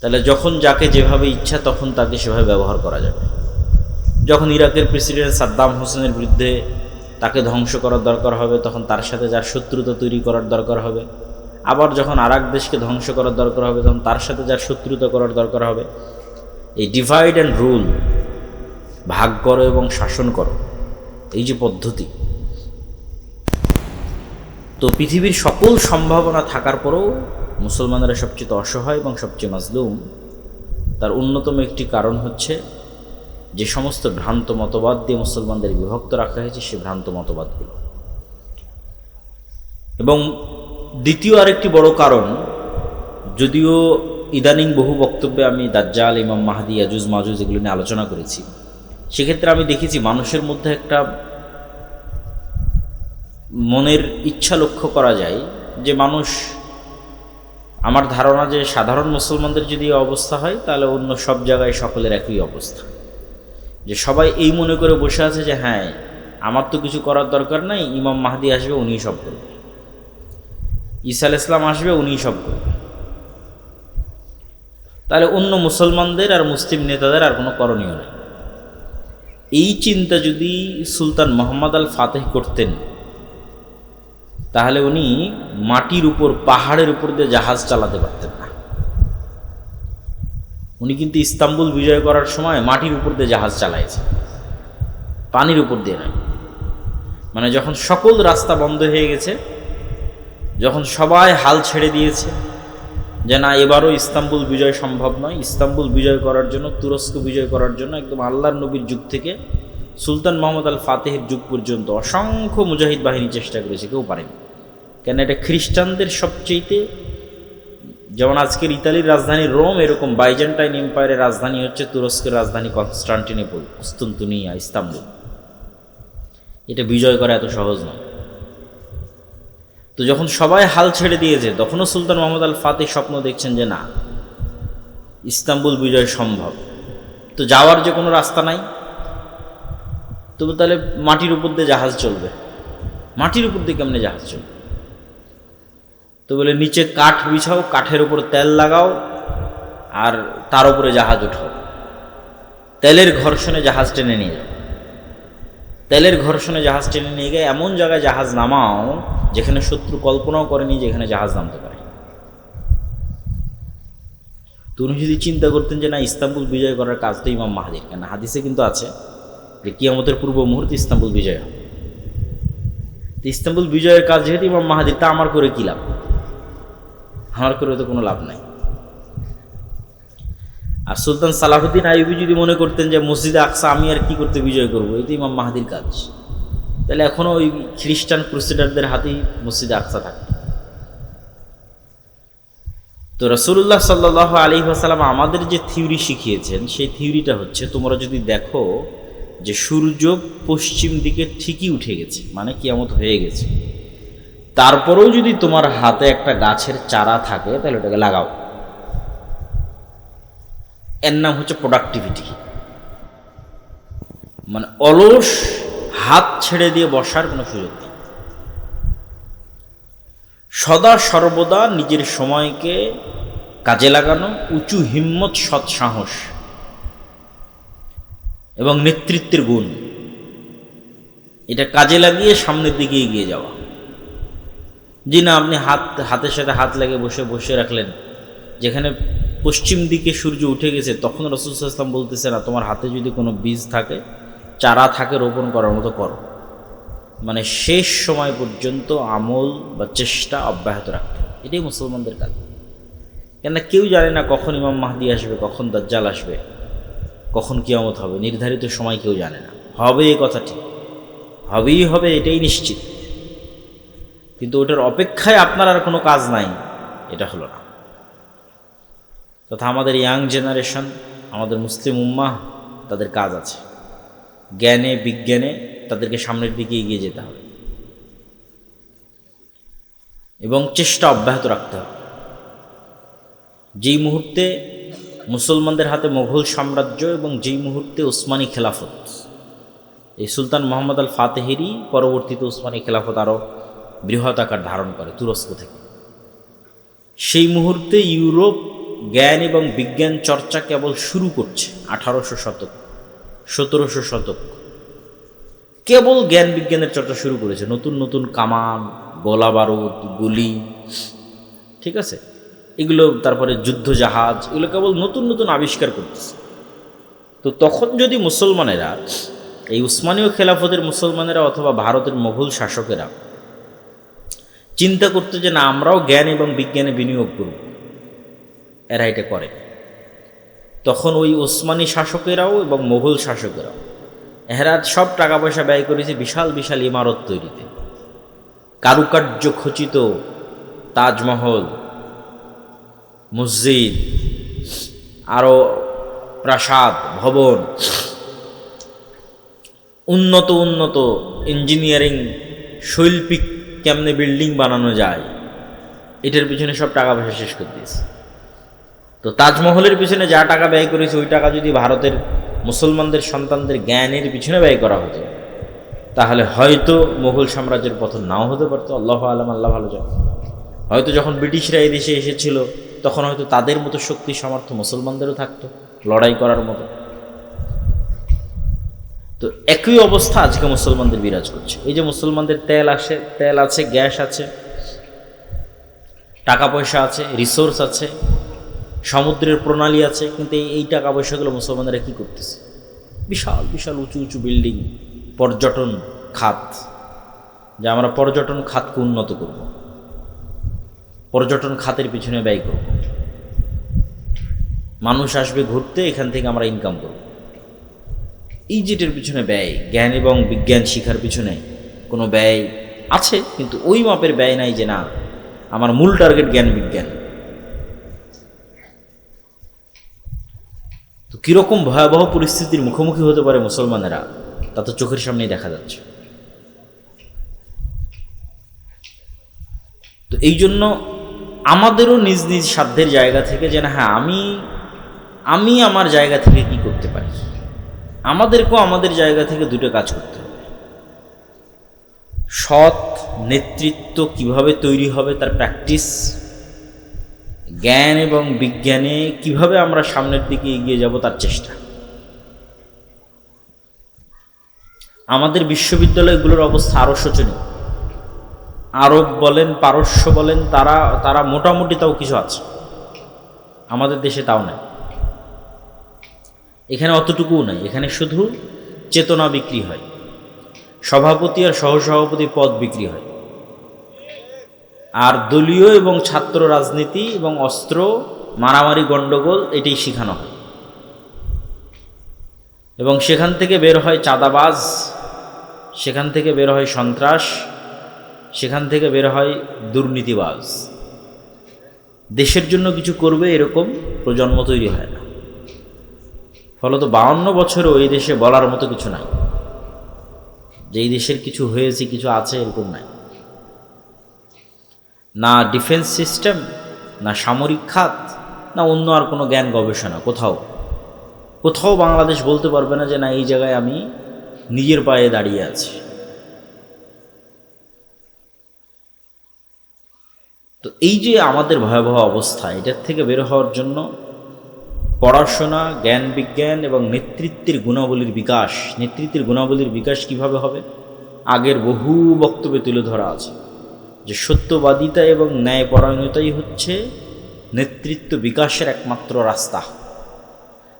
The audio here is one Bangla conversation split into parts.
তাহলে যখন যাকে যেভাবে ইচ্ছা তখন তাকে সেভাবে ব্যবহার করা যাবে। যখন ইরাকের প্রেসিডেন্ট সাদ্দাম হোসেনের বিরুদ্ধে তাকে ধ্বংস করার দরকার হবে, তখন তার সাথে যার শত্রুতা তৈরি করার দরকার হবে। আবার যখন আরেক দেশকে ধ্বংস করার দরকার হবে, তখন তার সাথে যার শত্রুতা করার দরকার হবে। এই ডিভাইড অ্যান্ড রুল, ভাগ করো এবং শাসন করো, এই যে পদ্ধতি, তো পৃথিবীর সকল সম্ভাবনা থাকার পরেও মুসলমানরা সবচেয়ে অসহায় এবং সবচেয়ে মাজলুম। তার অন্যতম একটি কারণ হচ্ছে যে সমস্ত ভ্রান্ত মতবাদ দিয়ে মুসলমানদের বিভক্ত রাখা হয়েছে, সে ভ্রান্ত মতবাদগুলো। এবং দ্বিতীয় আরেকটি বড় কারণ, যদিও ইদানিং বহু বক্তব্যে আমি দাজ্জাল, ইমাম মাহদি, ইয়াজুজ মাজুজ এগুলো নিয়ে আলোচনা করেছি, সেক্ষেত্রে আমি দেখেছি মানুষের মধ্যে একটা মনের ইচ্ছা লক্ষ্য করা যায় যে মানুষ, আমার ধারণা যে সাধারণ মুসলমানদের যদি অবস্থা হয় তাহলে অন্য সব জায়গায় সকলের একই অবস্থা, যে সবাই এই মনে করে বসে আছে যে হ্যাঁ আমার তো কিছু করার দরকার নাই, ইমাম মাহদি আসবে উনিই সব করবে, ঈসা আলাইহিস সালাম আসবে উনিই সব করবে, তাহলে অন্য মুসলমানদের আর মুসলিম নেতাদের আর কোনো করণীয় নেই। এই চিন্তা যদি সুলতান মোহাম্মদ আল ফাতেহ করতেন তাহলে উনি মাটির উপর, পাহাড়ের উপর দিয়ে জাহাজ চালাতে পারতেন না। উনি কিন্তু ইস্তাম্বুল বিজয় করার সময় মাটির উপর দিয়ে জাহাজ চালাইছে, পানির উপর দিয়ে নয়। মানে যখন সকল রাস্তা বন্ধ হয়ে গেছে, যখন সবাই হাল ছেড়ে দিয়েছে যে না এবারও ইস্তাম্বুল বিজয় সম্ভব নয়, ইস্তাম্বুল বিজয় করার জন্য, তুরস্ক বিজয় করার জন্য একদম আল্লাহর নবীর যুগ থেকে সুলতান মোহাম্মদ আল ফাতেহের যুগ পর্যন্ত অসংখ্য মুজাহিদ বাহিনী চেষ্টা করেছে, কেউ পারেনি। কেন? এটা খ্রিস্টানদের সবচেয়েতে, যেমন আজকের ইতালির রাজধানী রোম, এরকম বাইজেন্টাইন এম্পায়ারের রাজধানী হচ্ছে তুরস্কের রাজধানী কনস্টান্টিনোপল, কুস্তুনতুনিয়া, ইস্তাম্বুল। এটা বিজয় করা এত সহজ নয়। তো যখন সবাই হাল ছেড়ে দিয়েছে, তখনও সুলতান মোহাম্মদ আল ফাতেহ স্বপ্ন দেখছেন যে না ইস্তাম্বুল বিজয় সম্ভব। তো যাওয়ার যে কোনো রাস্তা নাই, তবু তাহলে মাটির উপর দিয়ে জাহাজ চলবে। মাটির উপর দিয়ে কেমনে জাহাজ চলবে? তো বলে নিচে কাঠ বিছাও, কাঠের উপর তেল লাগাও, আর তার উপরে জাহাজ উঠাও, তেলের ঘর্ষণে জাহাজ টেনে নিয়ে যাও। তেলের ঘর্ষণে জাহাজ টেনে নিয়ে গিয়ে এমন জায়গায় জাহাজ নামাও যেখানে শত্রু কল্পনাও করেনি যে এখানে জাহাজ নামতে পারে। তো উনি যদি চিন্তা করতেন যে না ইস্তাম্বুল বিজয় করার কাজ তো ইমাম মাহদির, কেন হাদিসে কিন্তু আছে যে কিয়ামতের পূর্ব মুহূর্তে ইস্তাম্বুল বিজয় হবে। তো ইস্তাম্বুল বিজয়ের কাজ যেহেতু ইমাম মাহদির, তা আমার করে কী লাভ? আমার করে তো কোনো লাভ নাই। আর সুলতান সালাহুদ্দিন আইয়ুবী যদি মনে করতেন যে মসজিদে আকসা আমি আর কি করতে বিজয় করবো, এই তো ইমাম মাহদির কাজ, তাহলে এখনও ওই খ্রিস্টান ক্রুসেডারদের হাতেই মসজিদে আকসা থাকত। তো রাসূলুল্লাহ সাল্লাল্লাহু আলাইহি ওয়াসাল্লাম আমাদের যে থিওরি শিখিয়েছেন, সেই থিওরিটা হচ্ছে, তোমরা যদি দেখো যে সূর্য পশ্চিম দিকে ঠিকই উঠে গেছে, মানে কিয়ামত হয়ে গেছে, তারপরেও যদি তোমার হাতে একটা গাছের চারা থাকে তাহলে ওটাকে লাগাও। এর নাম হচ্ছে প্রোডাক্টিভিটি। মানে অলস হাত ছেড়ে দিয়ে বসার কোনো সুযোগ নেই। সদা সর্বদা নিজের সময়কে কাজে লাগানো, উঁচু হিম্মত, সৎ সাহস এবং নেতৃত্বের গুণ, এটা কাজে লাগিয়ে সামনের দিকে এগিয়ে যাওয়া। জি না, আপনি হাতের সাথে হাত লাগিয়ে বসে রাখলেন, যেখানে পশ্চিম দিকে সূর্য উঠে গেছে, তখন রাসূল সাল্লাল্লাহু আলাইহি ওয়াসাল্লাম বলতেছে না তোমার হাতে যদি কোনো বীজ থাকে, চারা থাকে, রোপণ করার মতো করো। মানে শেষ সময় পর্যন্ত আমল বা চেষ্টা অব্যাহত রাখতে হবে। এটাই মুসলমানদের কাজ। কেননা কেউ জানে না কখন ইমাম মাহদি আসবে, কখন দাজ্জাল আসবে, কখন কিয়ামত হবে, নির্ধারিত সময় কেউ জানে না। হবে এই কথা ঠিক, হবেই হবে, এটাই নিশ্চিত, কিন্তু ওটার অপেক্ষায় আপনার আর কোনো কাজ নাই, এটা হলো না। তথা আমাদের ইয়াং জেনারেশন, আমাদের মুসলিম উম্মাহ, তাদের কাজ আছে, জ্ঞানে বিজ্ঞানে তাদেরকে সামনের দিকে এগিয়ে যেতে হবে এবং চেষ্টা অব্যাহত রাখতে হবে। যেই মুহূর্তে মুসলমানদের হাতে মোগল সাম্রাজ্য এবং যেই মুহূর্তে উসমানী খেলাফত, এই সুলতান মোহাম্মদ আল ফাতেহেরই পরবর্তীতে উসমানী খেলাফত আরও বৃহৎ আকার ধারণ করে তুরস্ক থেকে, সেই মুহূর্তে ইউরোপ জ্ঞান এবং বিজ্ঞান চর্চা কেবল শুরু করছে 1800 শতক 1700 শতক, কেবল জ্ঞান বিজ্ঞানের চর্চা শুরু করেছে। নতুন নতুন কামান, গোলা বারুদ, গুলি, ঠিক আছে, এগুলো, তারপরে যুদ্ধ জাহাজ, এগুলো কেবল নতুন নতুন আবিষ্কার করতেছে। তো তখন যদি মুসলমানেরা, এই উসমানীয় খেলাফতের মুসলমানেরা অথবা ভারতের মোগল শাসকেরা চিন্তা করতে যে না আমরাও জ্ঞান এবং বিজ্ঞানে বিনিয়োগ করব, এরা এটা করে। তখন ওই ওসমানী শাসকেরাও এবং মোগল শাসকেরাও এরা সব টাকা পয়সা ব্যয় করেছে বিশাল বিশাল ইমারত তৈরিতে, কারুকার্য খচিত তাজমহল, মসজিদ, আরও প্রাসাদ, ভবন, উন্নত উন্নত ইঞ্জিনিয়ারিং, শৈল্পিক কেমনে বিল্ডিং বানানো যায়, এটার পিছনে সব টাকা পয়সা শেষ করে দিয়েছে। তো তাজমহলের পিছনে যা টাকা ব্যয় করেছে ওই টাকা যদি ভারতের মুসলমানদের সন্তানদের জ্ঞানের পিছনে ব্যয় করা হতো, তাহলে হয়তো মুঘল সাম্রাজ্যের পতন নাও হতে পারতো। আল্লাহ আলম, আল্লাহ ভালো জানে। হয়তো যখন ব্রিটিশরা এই দেশে এসেছিল তখন হয়তো তাদের মতো শক্তি সামর্থ্য মুসলমানদেরও থাকতো লড়াই করার মতো। তো একই অবস্থা আজকে মুসলমানদের বিরাজ করছে। এই যে মুসলমানদের তেল আছে, গ্যাস আছে, টাকা পয়সা আছে, রিসোর্স আছে, সমুদ্রের প্রণালী আছে, কিন্তু এই টাকা পয়সাগুলো মুসলমানরা কি করতেছে? বিশাল বিশাল উঁচু উঁচু বিল্ডিং, পর্যটন খাত, যে আমরা পর্যটন খাতকে উন্নত করব, পর্যটন খাতের পিছনে ব্যয় করব, মানুষ আসবে ঘুরতে, এখান থেকে আমরা ইনকাম করব। এই যেটার পিছনে ব্যয়, জ্ঞান এবং বিজ্ঞান শিখার পিছনে কোনো ব্যয় আছে, কিন্তু ওই মাপের ব্যয় নাই যে না আমার মূল টার্গেট জ্ঞান বিজ্ঞান। তো কীরকম ভয়াবহ পরিস্থিতির মুখোমুখি হতে পারে মুসলমানেরা, তা তো চোখের সামনেই দেখা যাচ্ছে। তো এই জন্য আমাদেরও নিজ নিজ সাধ্যের জায়গা থেকে যে না হ্যাঁ আমি আমার জায়গা থেকে কি করতে পারি, আমাদেরকেও আমাদের জায়গা থেকে দুটো কাজ করতে হবে। সৎ নেতৃত্ব কিভাবে তৈরি হবে তার প্র্যাকটিস, জ্ঞান এবং বিজ্ঞানে কিভাবে আমরা সামনের দিকে এগিয়ে যাব তার চেষ্টা। আমাদের বিশ্ববিদ্যালয়গুলোর অবস্থা আরও শোচনীয়। আরব বলেন, পারস্য বলেন, তারা মোটামুটি তাও কিছু আছে, আমাদের দেশে তাও নাই। এখানে অতটুকুও নাই, এখানে শুধু চেতনা বিক্রি হয়, সভাপতি আর সহসভাপতি পদ বিক্রি হয়, আর দলীয় এবং ছাত্র রাজনীতি এবং অস্ত্র মারামারি গণ্ডগোল এটাই শেখানো হয়। এবং সেখান থেকে বের হয় চাঁদাবাজ, সেখান থেকে বের হয় সন্ত্রাস, সেখান থেকে বের হয় দুর্নীতিবাজ। দেশের জন্য কিছু করবে এরকম প্রজন্ম তৈরি হয় না। ফলত 52 বছরও এই দেশে বলার মতো কিছু নাই, যে এই দেশের কিছু হয়েছে, কিছু আছে, এরকম নাই। না ডিফেন্স সিস্টেম, না সামরিক খাত, না অন্য আর কোনো জ্ঞান গবেষণা। কোথাও বাংলাদেশ বলতে পারবে না যে না এই জায়গায় আমি নিজের পায়ে দাঁড়িয়ে আছি। তো এই যে আমাদের ভয়াবহ অবস্থা, এটার থেকে বের হওয়ার জন্য পড়াশোনা, জ্ঞান বিজ্ঞান এবং নেতৃত্বের গুণাবলীর বিকাশ কিভাবে হবে? আগের বহু বক্তব্যে তুলে ধরা আছে যে সত্যবাদিতা এবং ন্যায়পরায়ণতাই হচ্ছে নেতৃত্ব বিকাশের একমাত্র রাস্তা।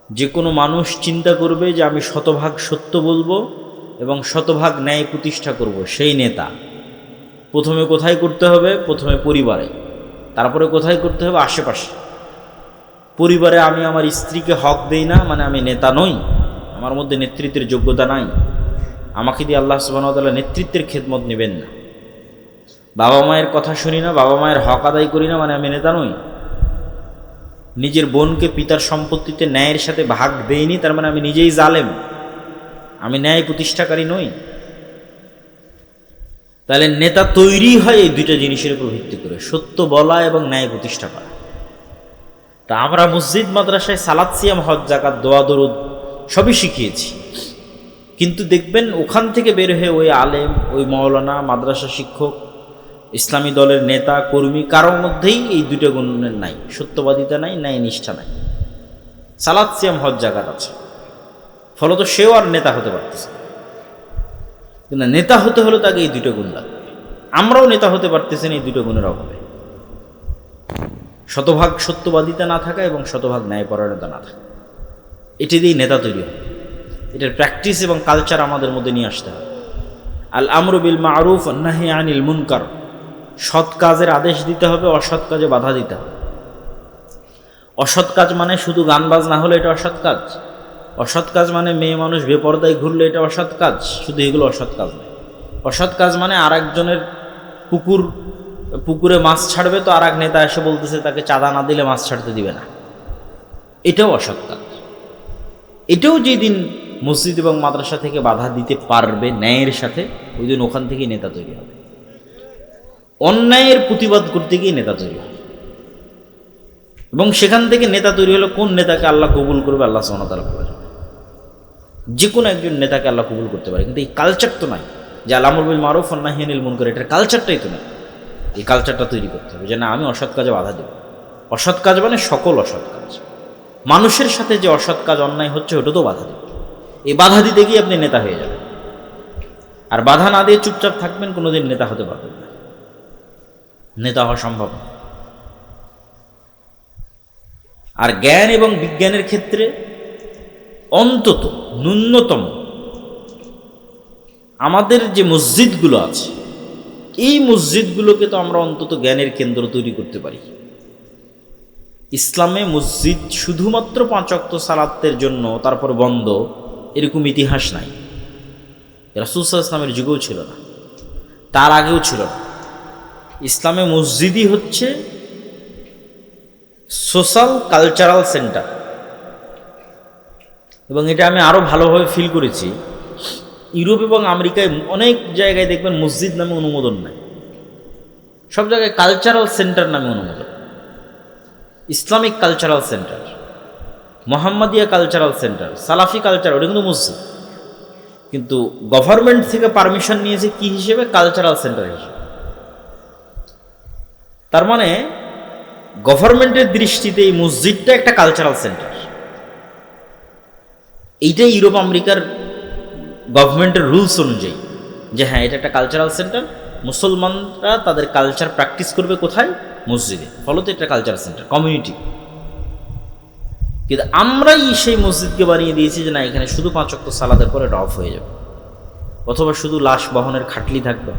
যে কোনো মানুষ চিন্তা করবে যে আমি শতভাগ সত্য বলবো এবং শতভাগ ন্যায় প্রতিষ্ঠা করব, সেই নেতা। প্রথমে কোথায় করতে হবে? প্রথমে পরিবারে, তারপরে কোথায় করতে হবে? আশেপাশে। পরিবারে আমি আমার স্ত্রীকে হক দেই না, মানে আমি নেতা নই, আমার মধ্যে নেতৃত্বের যোগ্যতা নাই, আমাকে দিয়ে আল্লাহ সুবহানাহু ওয়া তাআলা নেতৃত্বের খেদমত নেবেন না। বাবা মায়ের কথা শুনি না, বাবা মায়ের হক আদায় করি না, মানে আমি নেতা নই। নিজের বোনকে পিতার সম্পত্তিতে ন্যায়ের সাথে ভাগ দেইনি, তার মানে আমি নিজেই জালেম, আমি ন্যায় প্রতিষ্ঠাকারী নই। তাহলে নেতা তৈরি হয় এই দুইটা জিনিসের উপর ভিত্তি করে, সত্য বলা এবং ন্যায় প্রতিষ্ঠা করা। তা আমরা মসজিদ মাদ্রাসায় সালাত, সিয়াম, হজ, যাকাত, দোয়া, দরুদ সবই শিখিয়েছি, কিন্তু দেখবেন ওখান থেকে বের হয়ে ওই আলেম, ওই মাওলানা, মাদ্রাসা শিক্ষক, ইসলামী দলের নেতা কর্মী কারোর মধ্যেই এই দুটো গুণের নাই, সত্যবাদিতা নাই, ন্যায় নিষ্ঠা নাই। সালাত সিয়াম হজ জাকাত আছে, ফলত সেও আর নেতা হতে পারতেছে। কিন্তু নেতা হতে হলে তাকে এই দুটো গুণ লাগবে। আমরাও নেতা হতে পারতেছি না এই দুটো গুণের অভাবে। শতভাগ সত্যবাদিতা না থাকা এবং শতভাগ ন্যায়পরায়ণতা না থাকা, এটি দিয়েই নেতা তৈরি হয়। এটার প্র্যাকটিস এবং কালচার আমাদের মধ্যে নিয়ে আসতে হবে। আল আমরু বিল মারুফ ওয়ান নাহি আনিল মুনকার, সৎ কাজের আদেশ দিতে হবে, অসৎ কাজে বাধা দিতে হবে। অসৎ কাজ মানে শুধু গান বাজ না হলে এটা অসৎ কাজ। অসৎ কাজ মানে মেয়ে মানুষ বেপরদায় ঘুরলে এটা অসৎ কাজ, শুধু এগুলো অসৎ কাজ নয়। অসৎ কাজ মানে আর একজনের পুকুরে মাছ ছাড়বে, তো আর এক নেতা এসে বলতেছে তাকে চাঁদা না দিলে মাছ ছাড়তে দিবে না, এটাও অসৎ কাজ। এটাও যেদিন মসজিদ এবং মাদ্রাসা থেকে বাধা দিতে পারবে ন্যায়ের সাথে, ওই দিন ওখান থেকেই নেতা তৈরি হবে। অন্যায়ের প্রতিবাদ করতে গিয়ে নেতা তৈরি হবে, এবং সেখান থেকে নেতা তৈরি হলো কোন নেতাকে আল্লাহ কবুল করবে আল্লাহ সুবহানাহু ওয়া তাআলা বলেন। যে কোনো একজন নেতাকে আল্লাহ কবুল করতে পারে, কিন্তু এই কালচার তো নাই যে আল আমরু বিল মারুফ ওয়ান নাহি আনিল মুনকার, এটার কালচারটাই তো নাই। এই কালচারটা তৈরি করতে হবে যে না, আমি অসৎ কাজে বাধা দেব। অসৎ কাজ মানে সকল অসৎ কাজ, মানুষের সাথে যে অসৎ কাজ অন্যায় হচ্ছে ওটা তো বাধা দেবে। এই বাধা দিতে গিয়ে আপনি নেতা হয়ে যাবেন, আর বাধা না দিয়ে চুপচাপ থাকবেন, কোনোদিন নেতা হতে পারবেন না, নেতা হওয়া সম্ভব না। আর জ্ঞান এবং বিজ্ঞানের ক্ষেত্রে অন্তত ন্যূনতম আমাদের যে মসজিদগুলো আছে, এই মসজিদগুলোকে তো আমরা অন্তত জ্ঞানের কেন্দ্র তৈরি করতে পারি। ইসলামে মসজিদ শুধুমাত্র 5 ওয়াক্ত সালাতের জন্য তারপর বন্ধ, এরকম ইতিহাস নাই। রাসূল সাল্লাল্লাহু আলাইহি ওয়াসাল্লামের যুগেও ছিল না, তার আগেও ছিল না। ইসলামে মসজিদই হচ্ছে সোশ্যাল কালচারাল সেন্টার, এবং এটা আমি আরও ভালোভাবে ফিল করেছি। ইউরোপ এবং আমেরিকায় অনেক জায়গায় দেখবেন মসজিদ নামে অনুমোদন নাই, সব জায়গায় কালচারাল সেন্টার নামে অনুমোদন। Islamic cultural centre, Mohammadia cultural centre, সালাফি কালচার, ওটা কিন্তু মসজিদ। কিন্তু গভর্নমেন্ট থেকে পারমিশন নিয়েছে কি হিসেবে? কালচারাল সেন্টার হিসেবে। তার মানে গভর্নমেন্টের দৃষ্টিতে এই মসজিদটা একটা কালচারাল সেন্টার। এইটাই ইউরোপ আমেরিকার গভর্নমেন্টের রুলস অনুযায়ী, যে হ্যাঁ এটা একটা কালচারাল সেন্টার, মুসলমানরা তাদের কালচার প্র্যাকটিস করবে কোথায়? মসজিদে, ফলত এটা কালচারাল সেন্টার, কমিউনিটি। কিন্তু আমরাই সেই মসজিদকে বানিয়ে দিয়েছি যে না, এখানে শুধু 5 ওয়াক্ত সালাতের পরে এটা অফ হয়ে যাবে, অথবা শুধু লাশ বহনের খাটলি থাকবে,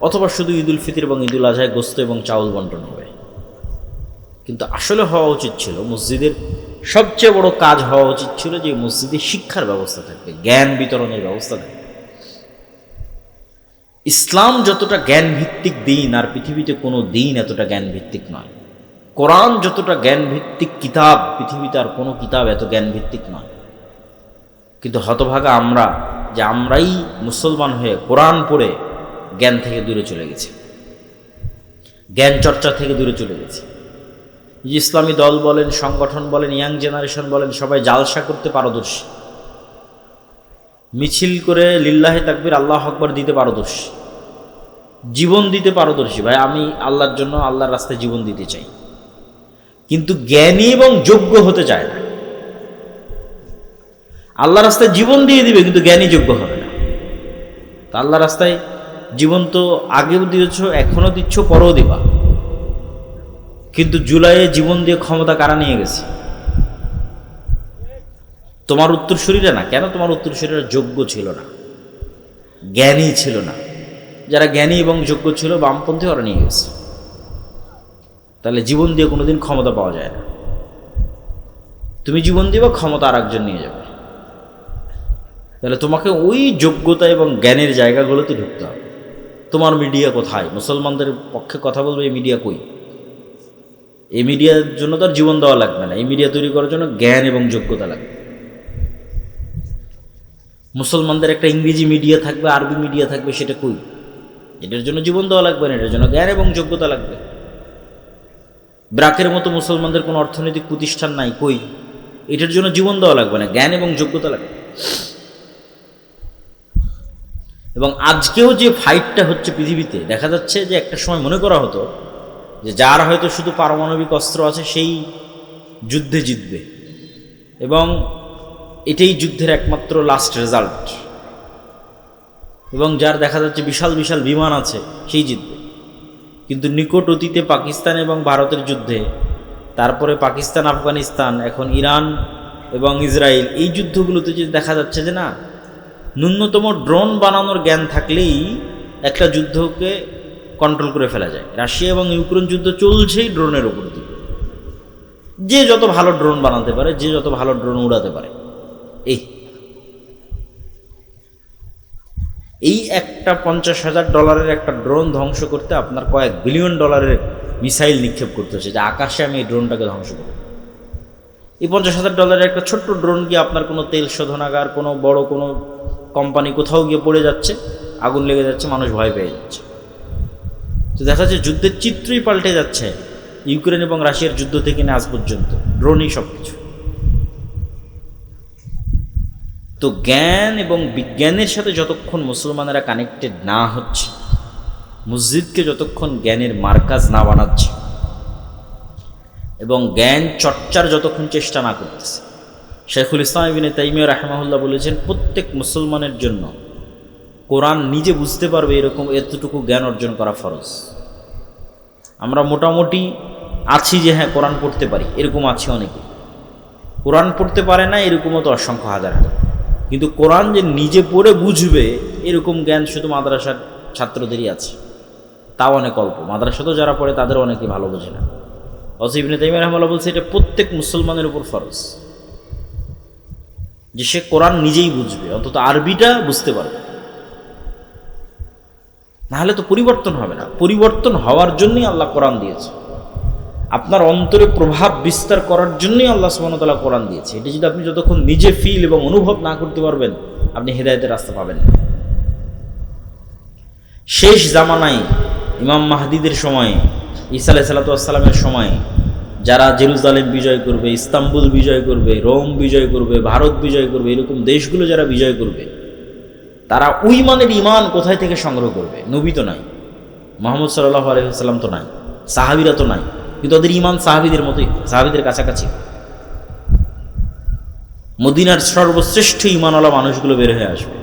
অথবা শুধু ঈদুল ফিতর এবং ঈদুল আজহায় গোস্ত এবং চাউল বন্টন হবে। কিন্তু আসলে হওয়া উচিত ছিল, মসজিদের সবচেয়ে বড় কাজ হওয়া উচিত ছিল যে মসজিদে শিক্ষার ব্যবস্থা থাকবে, জ্ঞান বিতরণের ব্যবস্থা থাকবে। ইসলাম যতটা জ্ঞান ভিত্তিক দিন, আর পৃথিবীতে কোনো দিন এতটা জ্ঞান ভিত্তিক নয়। কোরআন যতটা জ্ঞান ভিত্তিক কিতাব, পৃথিবীতে আর কোনো কিতাব এত জ্ঞান ভিত্তিক নয়। কিন্তু হতভাগা আমরা, যে আমরাই মুসলমান হয়ে কোরআন পড়ে জ্ঞান থেকে দূরে চলে গেছি, জ্ঞান চর্চা থেকে দূরে চলে গেছি। ইসলামী দল বলেন, সংগঠন বলেন, ইয়াং জেনারেশন বলেন, সবাই জালসা করতে পারদর্শী, মিছিল করে লিল্লাহে তাকবীর আল্লাহু আকবার দিতে পারদর্শী, জীবন দিতে পারদর্শী। ভাই আমি আল্লাহর জন্য আল্লাহর রাস্তায় জীবন দিতে চাই, কিন্তু জ্ঞানী এবং যোগ্য হতে চায় না। আল্লাহর রাস্তায় জীবন দিয়ে দিবে, কিন্তু জ্ঞানী যোগ্য হবে না। তা আল্লাহর রাস্তায় জীবন তো আগেও দিয়েছ, এখনো দিচ্ছ, পরেও দিবা, কিন্তু জুলাইয়ে জীবন দিয়ে ক্ষমতা কারা নিয়ে গেছে? তোমার উত্তরসূরিরা না। কেন? তোমার উত্তরসূরিরা যোগ্য ছিল না, জ্ঞানী ছিল না। যারা জ্ঞানী এবং যোগ্য ছিল, বামপন্থী, ওরা নিয়ে গেছে। তাহলে জীবন দিয়ে কোনোদিন ক্ষমতা পাওয়া যায় না। তুমি জীবন দিবা, ক্ষমতা আর একজন নিয়ে যাবে। তাহলে তোমাকে ওই যোগ্যতা এবং জ্ঞানের জায়গাগুলোতে ঢুকতে হবে। তোমার মিডিয়া কোথায়? মুসলমানদের পক্ষে কথা বলবে, এই মিডিয়া কই? এই মিডিয়ার জন্য তো আর জীবন দেওয়া লাগবে না, এই মিডিয়া তৈরি করার জন্য জ্ঞান এবং যোগ্যতা লাগবে। মুসলমানদের একটা ইংরেজি মিডিয়া থাকবে, আরবি মিডিয়া থাকবে, সেটা কই? এটার জন্য জীবন দেওয়া লাগবে না, এটার জন্য জ্ঞান এবং যোগ্যতা লাগবে। ব্রাকের মতো মুসলমানদের কোনো অর্থনৈতিক প্রতিষ্ঠান নাই, কই? এটার জন্য জীবন দেওয়া লাগবে না, জ্ঞান এবং যোগ্যতা লাগবে। এবং আজকেও যে ফাইটটা হচ্ছে পৃথিবীতে, দেখা যাচ্ছে যে একটা সময় মনে করা হতো যে যার হয়তো শুধু পারমাণবিক অস্ত্র আছে সেই যুদ্ধে জিতবে, এবং এটাই যুদ্ধের একমাত্র লাস্ট রেজাল্ট, এবং যার দেখা যাচ্ছে বিশাল বিশাল বিমান আছে সেই জিতবে। কিন্তু নিকট অতীতে পাকিস্তান এবং ভারতের যুদ্ধে, তারপরে পাকিস্তান আফগানিস্তান, এখন ইরান এবং ইসরায়েল, এই যুদ্ধগুলোতে যে দেখা যাচ্ছে যে না, ন্যূনতম ড্রোন বানানোর জ্ঞান থাকলেই একটা যুদ্ধকে কন্ট্রোল করে ফেলা যায়। রাশিয়া এবং ইউক্রেন যুদ্ধ চলছেই ড্রোনের উপর দিয়ে। যে যত ভালো ড্রোন বানাতে পারে, যে যত ভালো ড্রোন উড়াতে পারে, এই একটা $50,000 একটা ড্রোন ধ্বংস করতে আপনার কয়েক বিলিয়ন ডলারের মিসাইল নিক্ষেপ করতে হচ্ছে, যে আকাশে আমি এই ড্রোনটাকে ধ্বংস করব। এই $50,000 একটা ছোট্ট ড্রোন গিয়ে আপনার কোনো তেল শোধনাগার, কোনো বড় কোনো কোম্পানি কোথাও গিয়ে পড়ে যাচ্ছে, আগুন লেগে যাচ্ছে, মানুষ ভয় পেয়ে যাচ্ছে। তো দেখা যাচ্ছে যুদ্ধের চিত্রই পাল্টে যাচ্ছে ইউক্রেন এবং রাশিয়ার যুদ্ধ থেকে না আজ পর্যন্ত ড্রোনই সব কিছু। তো জ্ঞান এবং বিজ্ঞানের সাথে যতক্ষণ মুসলমানেরা কানেক্টেড না হচ্ছে, মসজিদকে যতক্ষণ জ্ঞানের মার্কাজ না বানাচ্ছে, এবং জ্ঞান চর্চার যতক্ষণ চেষ্টা না করতেছে, শেখুল ইসলাম ইবনে তাইমিয়া রাহিমাহুল্লাহ বলেছেন প্রত্যেক মুসলমানের জন্য কোরআন নিজে বুঝতে পারবে এরকম এতটুকু জ্ঞান অর্জন করা ফরজ। আমরা মোটামুটি আছি যে হ্যাঁ কোরআন পড়তে পারি, এরকম আছে অনেকে। কোরআন পড়তে পারে না এরকমও তো অসংখ্য হাজার হাজার। কিন্তু কোরআন যে নিজে পড়ে বুঝবে এরকম জ্ঞান শুধু মাদ্রাসার ছাত্রদেরই আছে, তাও অনেক অল্প। মাদ্রাসাতেও যারা পড়ে তাদের অনেকে ভালো বোঝে না। অথচ ইবনে তাইমিয়া রাহিমাহুল্লাহ বলছে এটা প্রত্যেক মুসলমানের উপর ফরজ, যে সে কোরআন নিজেই বুঝবে, অন্তত আরবিটা বুঝতে পারবে। নাহলে তো পরিবর্তন হবে না। পরিবর্তন হওয়ার জন্যই আল্লাহ কোরআন দিয়েছে, আপনার অন্তরে প্রভাব বিস্তার করার জন্যই আল্লাহ সুবহানাহু ওয়া তাআলা কোরআন দিয়েছে। এটা যদি আপনি যতক্ষণ নিজে ফিল এবং অনুভব না করতে পারবেন, আপনি হেদায়েতের রাস্তা পাবেন না। শেষ জামানায় ইমাম মাহদিদের সময়ে, ঈসা আলাইহিস সালাতু ওয়াস সালামের সময়ে যারা জেরুজালেম বিজয় করবে, ইস্তাম্বুল বিজয় করবে, রোম বিজয় করবে, ভারত বিজয় করবে, এরকম দেশগুলো যারা বিজয় করবে, তারা ওই মানের ইমান কোথায় থেকে সংগ্রহ করবে? নবী তো নাই, মুহাম্মদ সাল্লাল্লাহু আলাইহি ওয়াসাল্লাম তো নাই, সাহাবীরা তো নাই, কিন্তু ওদের ইমান সাহাবীদের মতোই, সাহাবীদের কাছাকাছি। মদিনার সর্বশ্রেষ্ঠ ইমানওয়ালা মানুষগুলো বের হয়ে আসবে।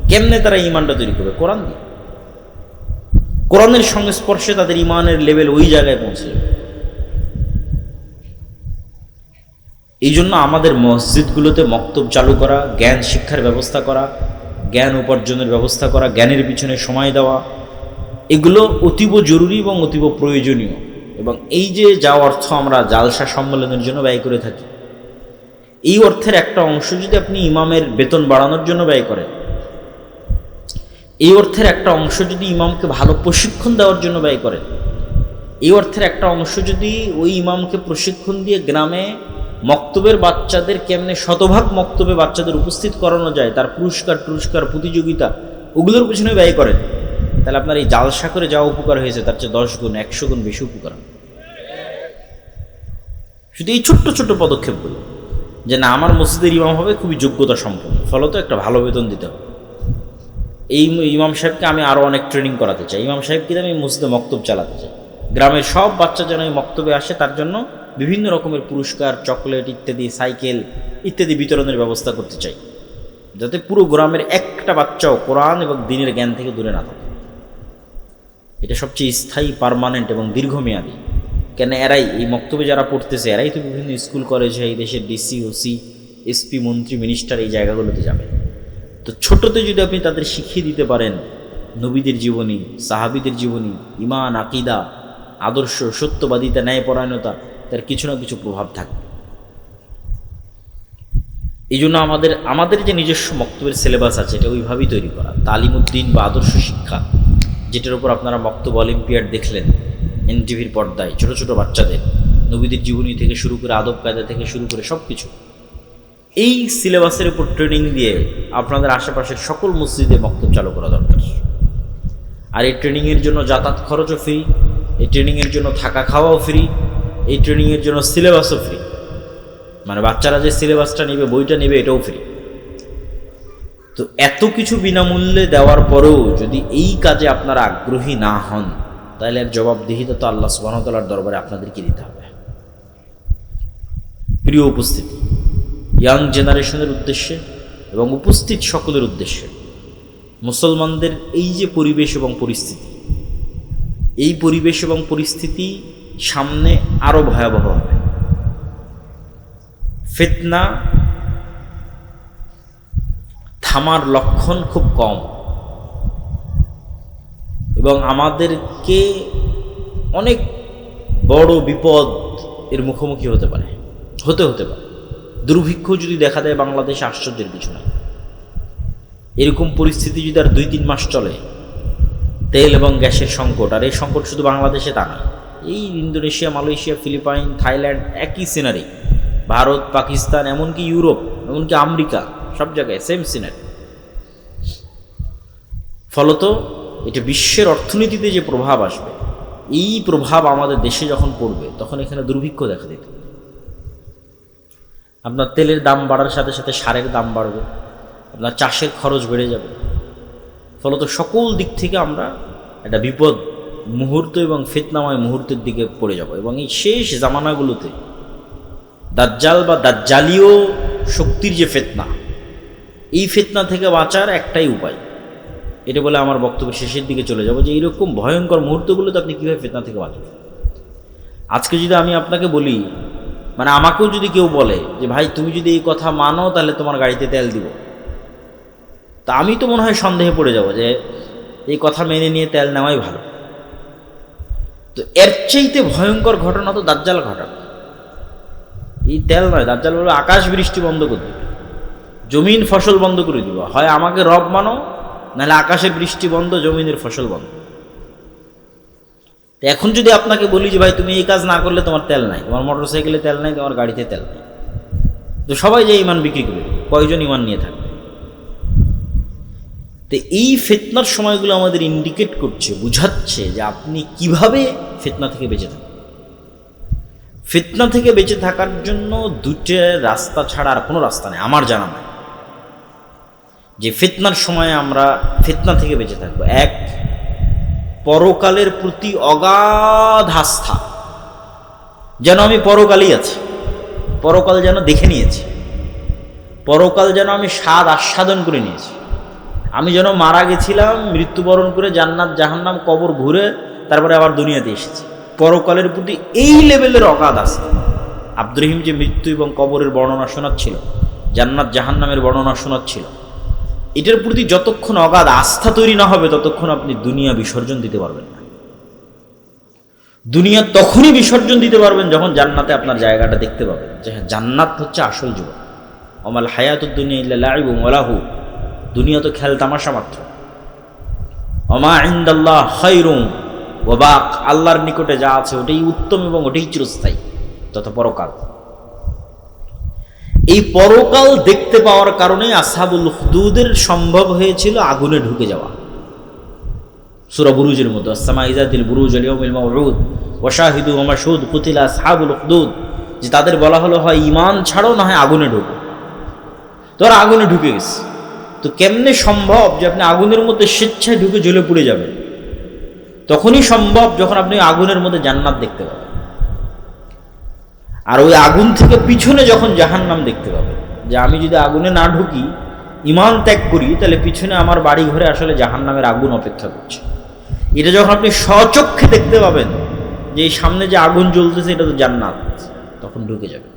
কেমনে তারা ইমানটা তৈরি করবে? কোরআন দিয়ে। কোরআনের সংস্পর্শে তাদের ইমানের লেভেল ওই জায়গায় পৌঁছে যাবে। এই জন্য আমাদের মসজিদগুলোতে মক্তব চালু করা, জ্ঞান শিক্ষার ব্যবস্থা করা, জ্ঞান উপার্জনের ব্যবস্থা করা, জ্ঞানের পিছনে সময় দেওয়া, এগুলো অতীব জরুরি এবং অতীব প্রয়োজনীয়। এবং এই যে যা অর্থ আমরা জালসা সম্মেলনের জন্য ব্যয় করে থাকি, এই অর্থের একটা অংশ যদি আপনি ইমামের বেতন বাড়ানোর জন্য ব্যয় করেন, এই অর্থের একটা অংশ যদি ইমামকে ভালো প্রশিক্ষণ দেওয়ার জন্য ব্যয় করেন, এই অর্থের একটা অংশ যদি ওই ইমামকে প্রশিক্ষণ দিয়ে গ্রামে মক্তবের বাচ্চাদের কেমনে শতভাগ মক্তবে বাচ্চাদের উপস্থিত করানো যায়, তার পুরস্কার প্রতিযোগিতা, ওগুলোর পিছনে ব্যয় করেন, তাহলে আপনার এই জালসা করে যা উপকার হয়েছে তার চেয়ে 10 গুণ 100 গুণ বেশি উপকার। শুধু এই ছোট্ট ছোট্ট পদক্ষেপগুলো, যে না আমার মসজিদের ইমাম হবে খুবই যোগ্যতা সম্পন্ন, ফলত একটা ভালো বেতন দিতে হবে, এই ইমাম সাহেবকে আমি আরও অনেক ট্রেনিং করাতে চাই, ইমাম সাহেবকে আমি মসজিদে মক্তব চালাতে চাই, গ্রামের সব বাচ্চা যেন এই মক্তবে আসে, তার জন্য বিভিন্ন রকমের পুরস্কার, চকলেট ইত্যাদি, সাইকেল ইত্যাদি বিতরণের ব্যবস্থা করতে চাই, যাতে পুরো গ্রামের একটা বাচ্চাও কোরআন এবং দ্বীনের জ্ঞান থেকে দূরে না থাকে। এটা সবচেয়ে স্থায়ী, পার্মানেন্ট এবং দীর্ঘমেয়াদী। কেন এরাই এই মক্তবে যারা পড়তেছে, এরাই তো বিভিন্ন স্কুল কলেজে এই দেশের ডিসি, ওসি, এসপি, মন্ত্রী, মিনিস্টার এই জায়গাগুলোতে যাবে। তো ছোটতে যদি আপনি তাদের শিখিয়ে দিতে পারেন নবীদের জীবনী, সাহাবীদের জীবনী, ঈমান, আকীদা, আদর্শ, সত্যবাদিতা, ন্যায়পরায়ণতা, তার কিছু না কিছু প্রভাব থাকবে। এই জন্য আমাদের যে নিজস্ব মক্তবের সিলেবাস আছে, এটা ওইভাবেই তৈরি করা, তালিমউদ্দিন বা আদর্শ শিক্ষা, যেটার উপর আপনারা মক্তব অলিম্পিয়াড দেখলেন এনটিভির পর্দায়, ছোট ছোট বাচ্চাদের নবীদের জীবনী থেকে শুরু করে আদব কায়দা থেকে শুরু করে সব কিছু, এই সিলেবাসের উপর ট্রেনিং দিয়ে আপনাদের আশেপাশের সকল মসজিদে মক্তব চালু করা দরকার। আর এই ট্রেনিংয়ের জন্য যাতায়াত খরচও ফ্রি, এই ট্রেনিংয়ের জন্য থাকা খাওয়াও ফ্রি, এই ট্রেনিংয়ের জন্য সিলেবাসও ফ্রি, মানে বাচ্চারা যে সিলেবাসটা নেবে, বইটা নেবে, এটাও ফ্রি। তো এত কিছু বিনামূল্যে দেওয়ার পরেও যদি এই কাজে আপনারা আগ্রহী না হন, তাহলে এর জবাবদিহিতা তো আল্লাহ সুবহানাহু ওয়া তাআলার দরবারে আপনাদেরকে দিতে হবে। প্রিয় উপস্থিতি, ইয়াং জেনারেশনের উদ্দেশ্যে এবং উপস্থিত সকলের উদ্দেশ্যে, মুসলমানদের এই যে পরিবেশ এবং পরিস্থিতি, এই পরিবেশ এবং পরিস্থিতি সামনে আরো ভয়াবহ হবে। ফিতনা থামার লক্ষণ খুব কম এবং আমাদেরকে অনেক বড় বিপদ এর মুখোমুখি হতে পারে। দুর্ভিক্ষ যদি দেখা দেয় বাংলাদেশে, আশ্চর্যের কিছু নাই। এরকম পরিস্থিতি যদি আর 2-3 মাস চলে, তেল এবং গ্যাসের সংকট, আর এই সংকট শুধু বাংলাদেশে তা না, এই ইন্দোনেশিয়া, মালয়েশিয়া, ফিলিপাইন, থাইল্যান্ড, একই সিনারি, ভারত, পাকিস্তান, এমনকি ইউরোপ, এমনকি আমেরিকা, সব জায়গায় সেম সিনারি। ফলত এটা বিশ্বের অর্থনীতিতে যে প্রভাব আসবে, এই প্রভাব আমাদের দেশে যখন পড়বে, তখন এখানে দুর্ভিক্ষ দেখা দিত। আপনার তেলের দাম বাড়ার সাথে সাথে সারের দাম বাড়বে, আপনার চাষের খরচ বেড়ে যাবে। ফলত সকল দিক থেকে আমরা একটা বিপদ মুহূর্ত এবং ফিতনাময় মুহূর্তের দিকে পড়ে যাব। এবং এই শেষ জামানাগুলোতে দাজ্জাল বা দাজ্জালীয় শক্তির যে ফিতনা, এই ফিতনা থেকে বাঁচার একটাই উপায়, এটা বলে আমার বক্তব্য শেষের দিকে চলে যাব, যে এইরকম ভয়ঙ্কর মুহূর্তগুলোতে আপনি কীভাবে ফিতনা থেকে বাঁচবেন। আজকে যদি আমি আপনাকে বলি, মানে আমাকেও যদি কেউ বলে যে ভাই তুমি যদি এই কথা মানো তাহলে তোমার গাড়িতে তেল দিব, তা আমি তো মনে হয় সন্দেহে পড়ে যাব যে এই কথা মেনে নিয়ে তেল নেওয়াই ভালো। তো এর চাইতে ভয়ঙ্কর ঘটনা তো দাজ্জাল ঘটাবে। এই তেল নয়, দাজ্জাল বলে আকাশ বৃষ্টি বন্ধ করে দেবে, জমিন ফসল বন্ধ করে দিব। হয় আমাকে রব মানো, নাহলে আকাশের বৃষ্টি বন্ধ, জমিনের ফসল বন্ধ। তো এখন যদি আপনাকে বলি যে ভাই তুমি এই কাজ না করলে তোমার তেল নাই, তোমার মোটর সাইকেলে তেল নাই, তোমার গাড়িতে তেল নাই, তো সবাই যে ইমান বিক্রি করবে, কয়জন ইমান নিয়ে থাকবে? তো এই ফিতনার সময়গুলো আমাদের ইন্ডিকেট করছে, বুঝাচ্ছে যে আপনি কিভাবে ফিতনা থেকে বেঁচে থাকবেন। ফিতনা থেকে বেঁচে থাকার জন্য 2টা রাস্তা ছাড়া আর কোনো রাস্তা নেই আমার জানা নাই, যে ফিতনার সময় আমরা ফিতনা থেকে বেঁচে থাকবো। 1, পরকালের প্রতি অগাধ আস্থা, যেন আমি পরকালই আছি, পরকাল যেন দেখে নিয়েছি, পরকাল যেন আমি স্বাদ আস্বাদন করে নিয়েছি, আমি যেন মারা গেছিলাম, মৃত্যুবরণ করে জান্নাত জাহান্নাম কবর ঘুরে তারপরে আবার দুনিয়াতে এসেছি। পরকালের প্রতি এই লেভেলের অগাধ আস্থা। আব্দুর রহিম যে মৃত্যু এবং কবরের বর্ণনা শোনাচ্ছিল, জান্নাত জাহান্নামের বর্ণনা শোনাচ্ছিল, এটার প্রতি যতক্ষণ অগাধ আস্থা তৈরি না হবে, ততক্ষণ আপনি দুনিয়া বিসর্জন দিতে পারবেন না। দুনিয়া তখনই বিসর্জন দিতে পারবেন যখন জান্নাতে আপনার জায়গাটা দেখতে পাবেন, যে হ্যাঁ জান্নাত হচ্ছে আসল জীবন। ওমাল হায়াতুদ দুনিয়া ইল্লা লাইবুন ওয়া লাহু, দুনিয়া তো খেল তামাশা মাত্র। ওমা ইনদাল্লাহ খায়রুন ওয়া বাক, আল্লাহর নিকটে যা আছে ওটাই উত্তম এবং ওটাই চিরস্থায়ী, তথা পরকাল। এই পরকাল দেখতে পাওয়ার কারণে আসহাবুল উখদুদের সম্ভব হয়েছিল আগুনে ঢুকে যাওয়া। সূরা বুরুজের মধ্যে আসসামা ইযাতিল বুরুজ ওয়াল ইয়াউমিল মাউউদ ওয়া শাহিদু ওয়া মাশহুদ কুতিলা আসহাবুল উখদুদ, যে তাদের বলা হলো হয় ঈমান ছাড়ো না হয় আগুনে ঢোকো। তোরা আগুনে ঢুকে গেছে, তো কেমনে সম্ভব যে আপনি আগুনের মধ্যে স্বেচ্ছায় ঢুকে জ্বলে পুড়ে যাবেন? তখনই সম্ভব যখন আপনি আগুনের মধ্যে জান্নাত দেখতে পাবেন, আর ওই আগুন থেকে পিছনে যখন জাহান্নাম দেখতে পাবেন। যে আমি যদি আগুনে না ঢুকি, ঈমান ত্যাগ করি, তাহলে পিছনে আমার বাড়ি ঘরে আসলে জাহান্নামের আগুন অপেক্ষা করছে। এটা যখন আপনি স্বচক্ষে দেখতে পাবেন যে এই সামনে যে আগুন জ্বলতেছে এটা তো জান্নাত, তখন ঢুকে যাবে।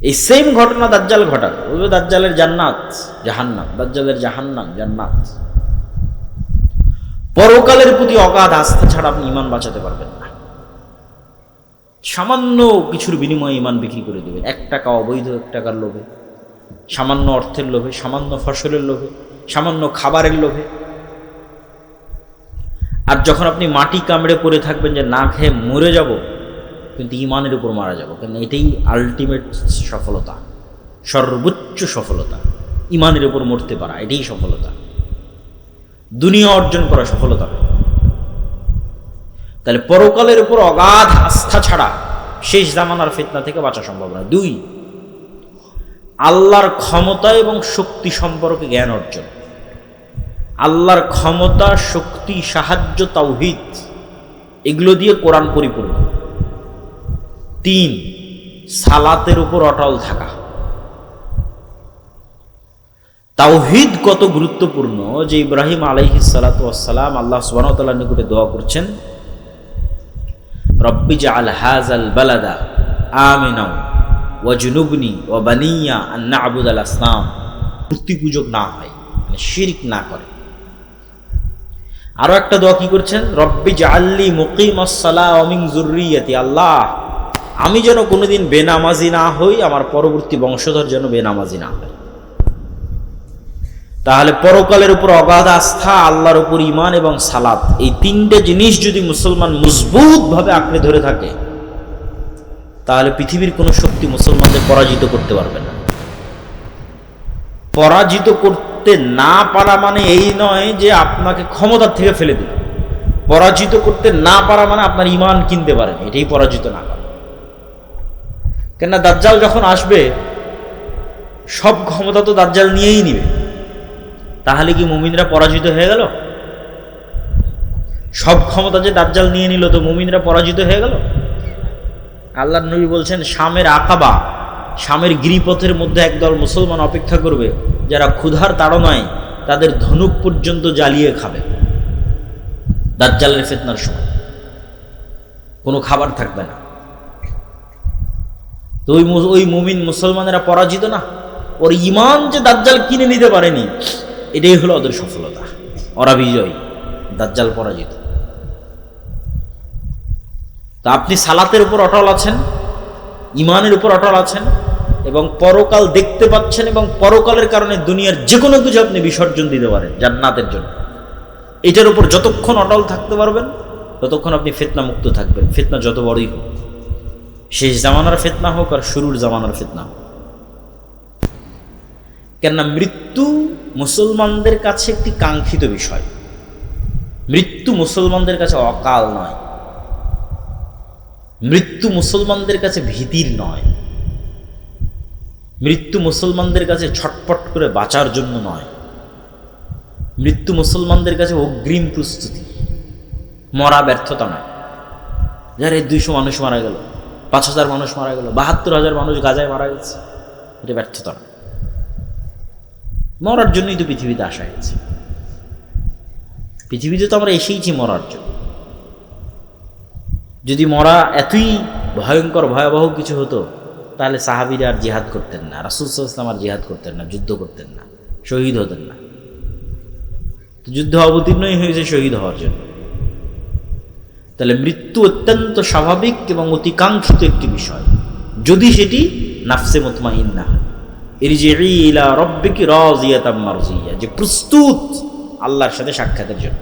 এই সেম ঘটনা দাজ্জাল ঘটাবে, বলবে দাজ্জালের জান্নাত জাহান্নাম, দাজ্জালের জাহান্নাম জান্নাত। পরকালের প্রতি অগাধ আস্থা ছাড়া আপনি ঈমান বাঁচাতে পারবেন না। সামান্য কিছুর বিনিময়ে ঈমান বিক্রি করে দেবেন, 1 টাকা অবৈধ 1 টাকার লোভে, সামান্য অর্থের লোভে, সামান্য ফসলের লোভে, সামান্য খাবারের লোভে। আর যখন আপনি মাটি কামড়ে পড়ে থাকবেন যে না খেয়ে মরে যাব, কিন্তু ঈমানের উপর মারা যাব, কারণ এটাই আলটিমেট সফলতা, সর্বোচ্চ সফলতা। ঈমানের উপর মরতে পারা, এটাই সফলতা, দুনিয়া অর্জন করা সফলতা। তাহলে পরকালের উপর অগাধ আস্থা ছাড়া শেষ জামানার ফিতনা থেকে বাঁচা সম্ভব নয়। 2, আল্লাহর ক্ষমতা এবং শক্তি সম্পর্কে জ্ঞান অর্জন। আল্লাহর ক্ষমতা, শক্তি, সাহায্য, তাওহীদ, এগুলো দিয়ে কোরআন পরিপূর্ণ। 3, সালাতের উপর অটল থাকা। তাওহীদ কত গুরুত্বপূর্ণ যে ইব্রাহিম আলাইহিস সালাতু ওয়াস সালাম আল্লাহ সুবহানাহু ওয়া তাআলার নিকটে দোয়া করছেন, রব্বি জাআল হাযাল বালাদা আমিনা ওয়াজনুবনি ওয়া বানিয়া আন না'বুদাল আসনাম। মূর্তি পূজক না হয়, মানে শিরক না করে। আরো একটা দোয়া কি করছেন, রব্বি জাআলনি মুকিমাস সালাহ ওয়া মিন যুররিয়াতি। আল্লাহ, আমি যেন কোনোদিন বেনামাজি না হই, আমার পরবর্তী বংশধর যেন বেনামাজি না হয়। তাহলে পরকালের উপর অগাধ আস্থা, আল্লাহর উপর ঈমান এবং সালাত, এই 3টে জিনিস যদি মুসলমান মজবুতভাবে আঁকড়ে ধরে থাকে, তাহলে পৃথিবীর কোনো শক্তি মুসলমানদের পরাজিত করতে পারবে না। পরাজিত করতে না পারা মানে এই নয় যে আপনাকে ক্ষমতার থেকে ফেলে দিল। পরাজিত করতে না পারা মানে আপনার ঈমান কিনতে পারেন, এটাই পরাজিত না করা। কেননা দাজ্জাল যখন আসবে, সব ক্ষমতা তো দাজ্জাল নিয়েই নিবে। তাহলে কি মুমিনরা পরাজিত হয়ে গেল? সব ক্ষমতা যে দাজ্জাল নিয়ে নিল, তো মুমিনরা পরাজিত হয়ে গেল? আল্লাহর নবী বলছেন, শামের আকাবা, শামের গিরিপথের মধ্যে একদল মুসলমান অপেক্ষা করবে, যারা ক্ষুধার তাড়নায় তাদের ধনুক পর্যন্ত জ্বালিয়ে খাবে। দাজ্জালের ফিতনার সময় কোনো খাবার থাকবে না। তো ওই মুমিন মুসলমানেরা পরাজিত না? ওর ঈমান যে দাজ্জাল কিনে নিতে পারেনি, এটাই হলো ওদের সফলতা। ওরা বিজয়ী, দাজ্জাল পরাজিত। তা আপনি সালাতের উপর অটল আছেন, ঈমানের উপর অটল আছেন, এবং পরকাল দেখতে পাচ্ছেন, এবং পরকালের কারণে দুনিয়ার যে কোনো কিছু আপনি বিসর্জন দিতে পারেন জান্নাতের জন্য। এটার উপর যতক্ষণ অটল থাকতে পারবেন, ততক্ষণ আপনি ফিতনা মুক্ত থাকবেন। ফিতনা যত বড়ই হোক, শেষ জামানার ফিতনা হোক আর শুরুর জামানার ফিতনা হোক। কেননা মৃত্যু মুসলমানদের কাছে একটি কাঙ্ক্ষিত বিষয়। মৃত্যু মুসলমানদের কাছে অকাল নয়, মৃত্যু মুসলমানদের কাছে ভীতির নয়, মৃত্যু মুসলমানদের কাছে ছটপট করে বাঁচার জন্য নয়। মৃত্যু মুসলমানদের কাছে অগ্রিম প্রস্তুতি, মরা ব্যর্থতা নয়। যার 200 মানুষ মারা গেল, 5000 মানুষ মারা গেল, 72,000 মানুষ গাজায় মারা গেছে, এটা ব্যর্থতা নয়। মরার জন্যই তো পৃথিবীতে আসা হয়েছে। পৃথিবীতে তো আমরা এসেইছি মরার জন্য। যদি মরা এতই ভয়ঙ্কর ভয়াবহ কিছু হতো, তাহলে সাহাবীরা আর জিহাদ করতেন না, রাসূল সাল্লাল্লাহু আলাইহি ওয়াসাল্লাম আর জিহাদ করতেন না, যুদ্ধ করতেন না, শহীদ হতেন না। তো যুদ্ধ অবতীর্ণই হয়েছে শহীদ হওয়ার জন্য। তাহলে মৃত্যু অত্যন্ত স্বাভাবিক এবং অতিকাঙ্ক্ষিত একটি বিষয়, যদি সেটি নাফসে মুতমাইন্না হয়। ইরজিই ইলা রাব্বিকি রাযিয়াতাম মারজিয়া, যে প্রস্তুত আল্লাহর সাথে সাক্ষাতের জন্য,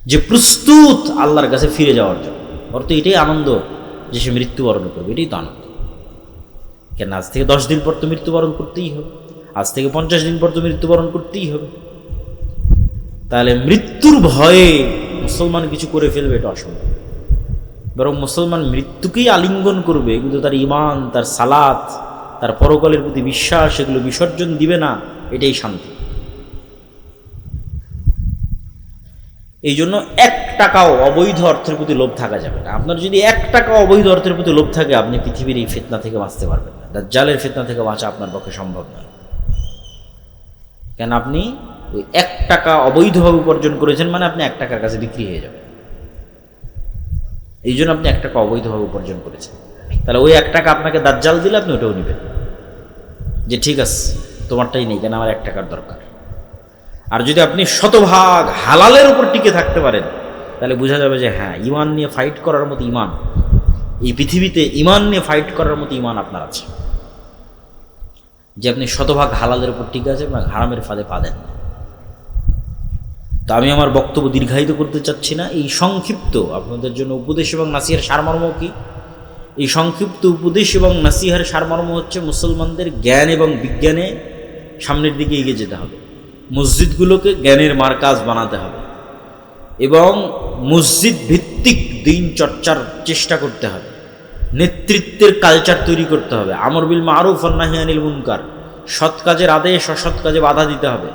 যে প্রস্তুত আল্লাহর কাছে ফিরে যাওয়ার জন্য। অর্থ এটাই আনন্দ যে সে মৃত্যুবরণ করবে, এটাই তো আনন্দ। কেন আজ থেকে 10 দিন পর তো মৃত্যুবরণ করতেই হবে, আজ থেকে 50 দিন পর তো মৃত্যুবরণ করতেই হবে। তাহলে মৃত্যুর ভয়ে মুসলমান কিছু করে ফেলবে, এটা অসম্ভব। বরং মুসলমান মৃত্যুকেই আলিঙ্গন করবে, কিন্তু তার ঈমান, তার সালাত, তার পরকালের প্রতি বিশ্বাস, এগুলো বিসর্জন দিবে না, এটাই শান্তি। এই জন্য 1 টাকাও অবৈধ অর্থের প্রতি লোভ থাকা যাবে না। আপনার যদি 1 টাকা অবৈধ অর্থের প্রতি লোভ থাকে, আপনি পৃথিবীর এই ফিতনা থেকে বাঁচতে পারবেন না। দাজ্জালের ফিতনা থেকে বাঁচা আপনার পক্ষে সম্ভব নয়। কেন আপনি ওই 1 টাকা অবৈধভাবে উপার্জন করেছেন, মানে আপনি 1 টাকার কাছে বিক্রি হয়ে যাবেন। এই জন্য আপনি 1 টাকা অবৈধভাবে উপার্জন করেছেন। তাহলে ওই 1 টাকা আপনাকে দাজ্জাল দিলে আপনি ওটাও নেবেন, যে ঠিক আছে তোমারটাই নেই, কেন আমার 1 টাকার দরকার। আর যদি আপনি শতভাগ হালালের উপর টিকে থাকতে পারেন, তাহলে বোঝা যাবে যে হ্যাঁ, ঈমান নিয়ে ফাইট করার মতো ঈমান এই পৃথিবীতে, ঈমান নিয়ে ফাইট করার মতো ঈমান আপনার আছে, যে আপনি শতভাগ হালালের উপর টিকে আছেন এবং হারামের ফাঁদে পা দেন না। তো আমি আমার বক্তব্য দীর্ঘায়িত করতে চাচ্ছি না। এই সংক্ষিপ্ত আপনাদের জন্য উপদেশ এবং নাসিহার সারমর্ম কি? এই সংক্ষিপ্ত উপদেশ এবং নাসিহার সারমর্ম হচ্ছে, মুসলমানদের জ্ঞান এবং বিজ্ঞানে সামনের দিকে এগিয়ে যেতে হবে, মসজিদগুলোকে জ্ঞানের মারকাজ বানাতে হবে, এবং মসজিদ ভিত্তিক দিন চর্চার চেষ্টা করতে হবে। নেতৃত্বের কালচার তৈরি করতে হবে। আমর বিল মারুফ ওয়ান নাহি আনিল মুনকার, সৎ কাজের আদেশ, অসৎ কাজে বাধা দিতে হবে।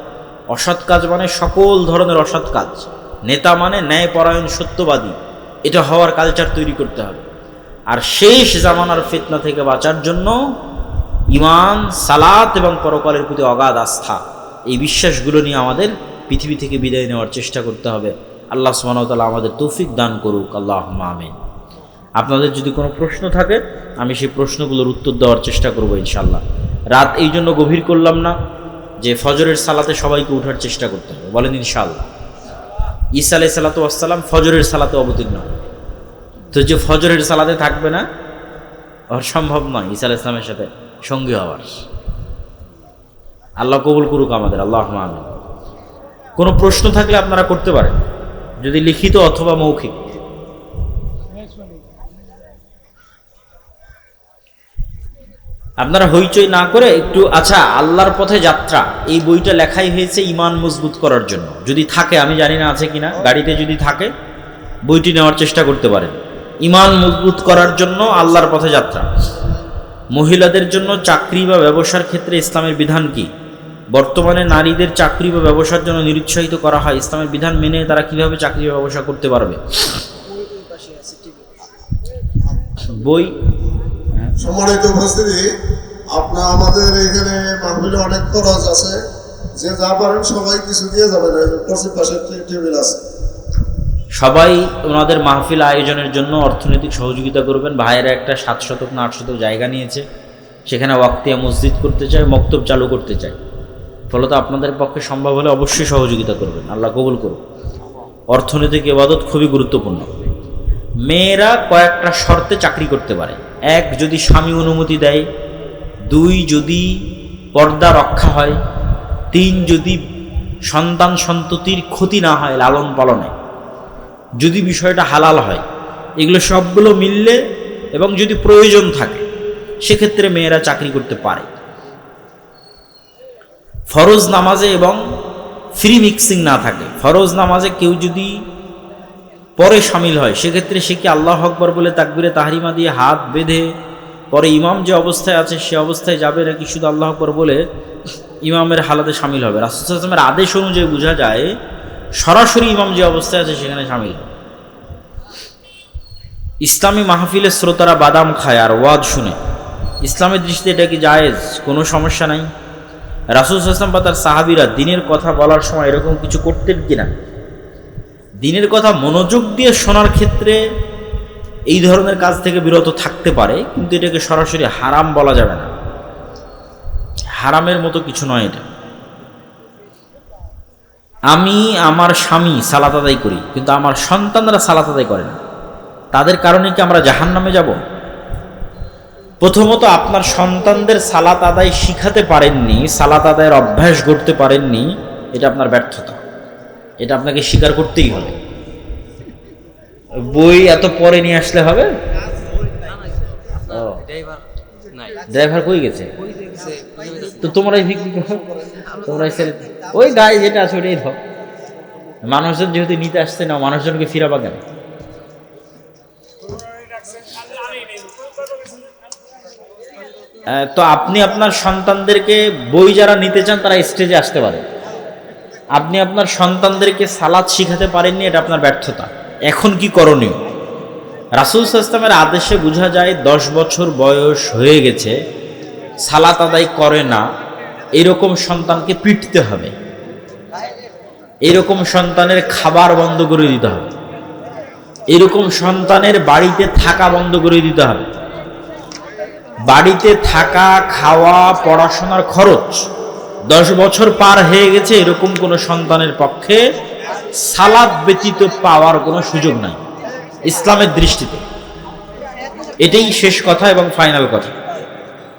অসৎ কাজ মানে সকল ধরনের অসৎ কাজ। নেতা মানে ন্যায়পরায়ণ, সত্যবাদী, এটা হওয়ার কালচার তৈরি করতে হবে। আর শেষ জামানার ফিতনা থেকে বাঁচার জন্য ঈমান, সালাত এবং পরকালের প্রতি অগাধ আস্থা, এই বিশ্বাসগুলো নিয়ে আমাদের পৃথিবী থেকে বিদায় নেওয়ার চেষ্টা করতে হবে। আল্লাহ সুবহানাহু ওয়া তাআলা আমাদের তৌফিক দান করুক, আল্লাহুম্মা আমিন। আপনাদের যদি কোনো প্রশ্ন থাকে আমি সেই প্রশ্নগুলোর উত্তর দেওয়ার চেষ্টা করব ইনশাআল্লাহ। রাত এই জন্য গভীর করলাম না যে ফজরের সালাতে সবাইকে উঠার চেষ্টা করতে হবে, বলেন ইনশাআল্লাহ। ঈসা আলাইহিস সালাতু ওয়াস সালাম ফজরের সালাতে অবতীর্ণ, তো যে ফজরের সালাতে থাকবে না ওর সম্ভব নয় ঈসা আলাইহিস সালামের সাথে সঙ্গী হওয়ার। আল্লাহ কবুল করুক আমাদের, আল্লাহুম্মা আমিন। কোনো প্রশ্ন থাকলে আপনারা করতে পারেন, যদি লিখিত অথবা মৌখিক। আপনারা হইচই না করে একটু, আচ্ছা, আল্লাহর পথে যাত্রা এই বইটা লেখাই হয়েছে ঈমান মজবুত করার জন্য। যদি থাকে, আমি জানি না আছে কিনা, গাড়িতে যদি থাকে বইটি নেওয়ার চেষ্টা করতে পারেন। ঈমান মজবুত করার জন্য আল্লাহর পথে যাত্রা। মহিলাদের জন্য চাকরি বা ব্যবসার ক্ষেত্রে ইসলামের বিধান কি? বর্তমানে নারীদের চাকরি বা ব্যবসার জন্য নিরুৎসাহিত করা হয়, ইসলামের বিধান মেনে তারা কিভাবে চাকরি বা ব্যবসা করতে পারবে? বই। সম্মানিত উপস্থিতি, আপনার আমাদের এখানে মাহফিলে অনেক খরচ আছে, যে যা পারেন সবাই কিছু দিয়ে যাবেন, পশ্চিম পাশে টেবিল আছে। সবাই ওনাদের মাহফিল আয়োজনের জন্য অর্থনৈতিক সহযোগিতা করবেন। ভাইয়েরা একটা 7 শতক না 8 শতক জায়গা নিয়েছে, সেখানে ওয়াক্তিয়া মসজিদ করতে চায়, মক্তব চালু করতে চায়। ফলত আপনাদের পক্ষে সম্ভব হলে অবশ্যই সহযোগিতা করবেন, আল্লাহ কবুল করুন। অর্থনৈতিক ইবাদত খুবই গুরুত্বপূর্ণ। মেয়েরা কয়েকটা শর্তে চাকরি করতে পারে। 1, যদি স্বামী অনুমতি দেয়। 2, যদি পর্দা রক্ষা হয়। 3, যদি সন্তান সন্ততির ক্ষতি না হয় লালন পালনে, যদি বিষয়টা হালাল হয়। এগুলো সবগুলো মিললে এবং যদি প্রয়োজন থাকে সেক্ষেত্রে মেয়েরা চাকরি করতে পারে। ফরজ নামাজে এবং ফ্রি মিক্সিং না থাকে। ফরজ নামাজে কেউ যদি পরে সামিল হয় সেক্ষেত্রে সে কি আল্লাহু আকবার বলে তাকবীরে তাহরিমা দিয়ে হাত বেঁধে পরে ইমাম যে অবস্থায় আছে সে অবস্থায় যাবে, নাকি শুধু আল্লাহু আকবার বলে ইমামের হালাতে সামিল হবে? রাসূল সাল্লাল্লাহু আলাইহি ওয়াসাল্লামের আদেশ অনুযায়ী বোঝা যায় সরাসরি ইমাম যে অবস্থায় আছে সেখানে সামিল হবে। ইসলামী মাহফিলের শ্রোতারা বাদাম খায় আর ওয়াজ শুনে, ইসলামের দৃষ্টিতে এটা কি জায়েজ? কোনো সমস্যা নাই। রাসূল সাল্লাল্লাহু আলাইহি ওয়াসাল্লাম বা তার সাহাবীরা দিনের কথা বলার সময় এরকম কিছু করতেন কিনা? দিনের কথা মনোযোগ দিয়ে শোনার ক্ষেত্রে এই ধরনের কাজ থেকে বিরত থাকতে পারে, কিন্তু এটাকে সরাসরি হারাম বলা যাবে না। হারামের মতো কিছু নয় এটা। আমি আমার স্বামী সালাত আদায় করি, কিন্তু আমার সন্তানরা সালাত আদায় করে না, তাদের কারণে কি আমরা জাহান্নামে যাব? প্রথমত আপনার সন্তানদের সালাত আদায় শিখাতে পারেননি, সালাত আদায়ের অভ্যাস গড়তে পারেননি, এটা আপনার ব্যর্থতা। এটা আপনাকে স্বীকার করতেই হবে। বই এত পরে নিয়ে আসলে হবে? ড্রাইভার কই গেছে? তো তোমরাই বিক্রি করো, তোমরাই ওই গায়ে যেটা আছে ওইটাই ধর। মানুষজন যেহেতু নিতে আসছে না, মানুষজনকে ফিরাবা কেন? তো আপনি আপনার সন্তানদেরকে, বই যারা নিতে চান তারা স্টেজে আসতে পারে। আপনি আপনার সন্তানদেরকে সালাত শিখাতে পারেননি, এটা আপনার ব্যর্থতা। এখন কি করণীয়? রাসূল সাল্লাল্লাহু আলাইহি ওয়াসাল্লামের আদেশে বোঝা যায় 10 বছর বয়স হয়ে গেছে, সালাত আদায় করে না, এরকম সন্তানকে পিটতে হবে। এরকম সন্তানের খাবার বন্ধ করে দিতে হবে। এরকম সন্তানের বাড়িতে থাকা বন্ধ করে দিতে হবে। বাড়িতে থাকা, খাওয়া, পড়াশোনার খরচ 10 বছর পার হয়ে গেছে, এরকম কোনো সন্তানের পক্ষে সালাত ব্যতীত পাওয়ার কোনো সুযোগ নাই ইসলামের দৃষ্টিতে। এটাই শেষ কথা এবং ফাইনাল কথা।